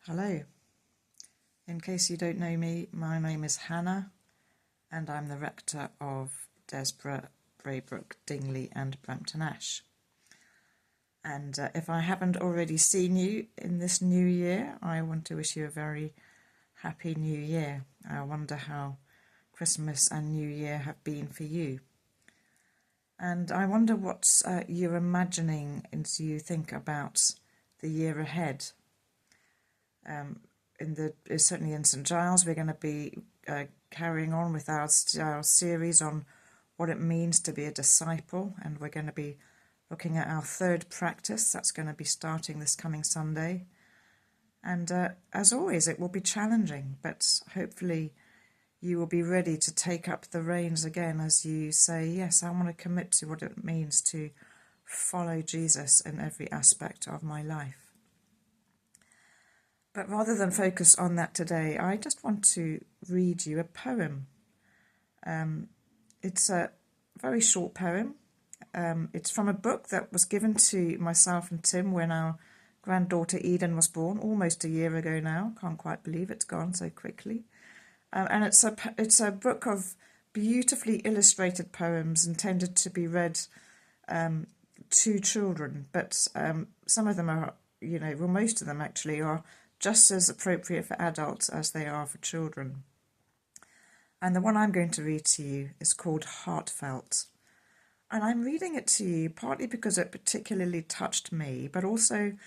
Hello. In case you don't know me, my name is Hannah and I'm the rector of Desborough, Braybrook, Dingley and Brampton Ash. And if I haven't already seen you in this new year, I want to wish you a very happy new year. I wonder how Christmas and New Year have been for you. And I wonder what you're imagining as you think about the year ahead. Certainly in St Giles, we're going to be carrying on with our series on what it means to be a disciple, and we're going to be looking at our third practice. That's going to be starting this coming Sunday. And as always, it will be challenging, but hopefully you will be ready to take up the reins again as you say, yes, I want to commit to what it means to follow Jesus in every aspect of my life. But rather than focus on that today, I just want to read you a poem. It's a very short poem. It's from a book that was given to myself and Tim when our granddaughter Eden was born, almost a year ago now. Can't quite believe it's gone so quickly. And it's a book of beautifully illustrated poems intended to be read to children. But some of them are, most of them actually are just as appropriate for adults as they are for children. And the one I'm going to read to you is called Heartfelt. And I'm reading it to you partly because it particularly touched me, but also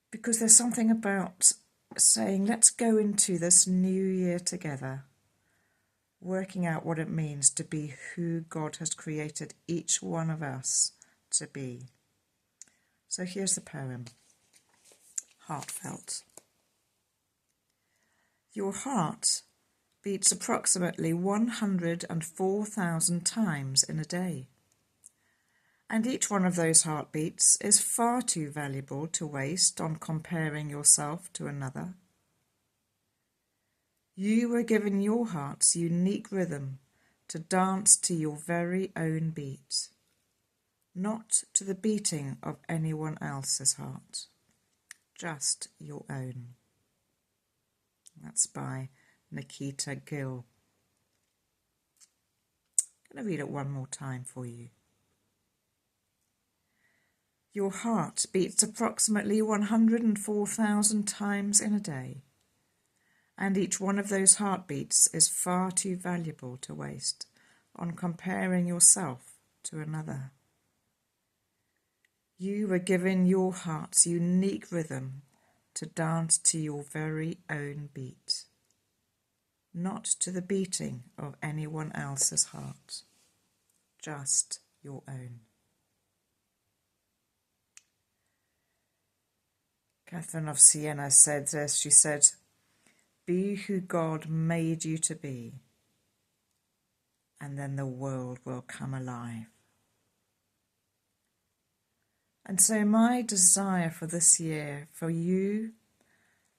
because there's something about saying, let's go into this new year together, working out what it means to be who God has created each one of us to be. So here's the poem. Heartfelt. Your heart beats approximately 104,000 times in a day. And each one of those heartbeats is far too valuable to waste on comparing yourself to another. You were given your heart's unique rhythm to dance to your very own beat, not to the beating of anyone else's heart. Just your own. That's by Nikita Gill. I'm going to read it one more time for you. Your heart beats approximately 104,000 times in a day, and each one of those heartbeats is far too valuable to waste on comparing yourself to another. You were given your heart's unique rhythm to dance to your very own beat, not to the beating of anyone else's heart, just your own. Catherine of Siena said this, she said, be who God made you to be, and then the world will come alive. And so my desire for this year, for you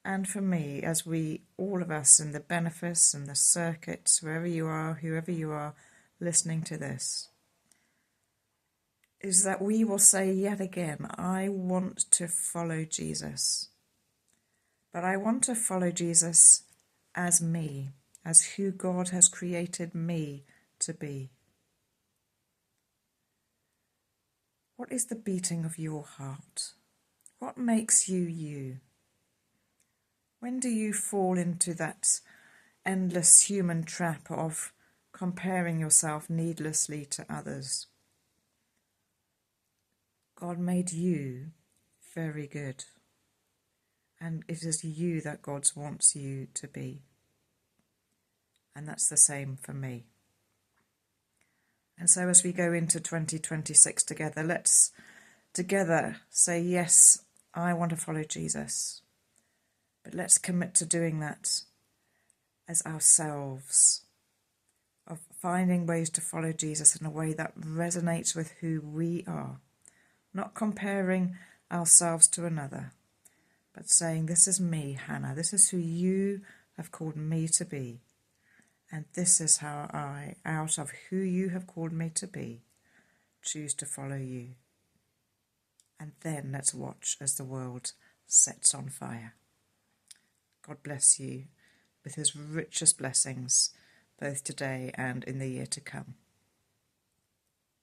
and for me, as we, all of us in the benefice and the circuits, wherever you are, whoever you are listening to this, is that we will say yet again, I want to follow Jesus. But I want to follow Jesus as me, as who God has created me to be. What is the beating of your heart? What makes you you? When do you fall into that endless human trap of comparing yourself needlessly to others? God made you very good, and it is you that God wants you to be. And that's the same for me. And so as we go into 2026 together, let's together say, yes, I want to follow Jesus. But let's commit to doing that as ourselves, of finding ways to follow Jesus in a way that resonates with who we are, not comparing ourselves to another, but saying, this is me, Hannah, this is who you have called me to be. And this is how I, out of who you have called me to be, choose to follow you. And then let's watch as the world sets on fire. God bless you with his richest blessings, both today and in the year to come.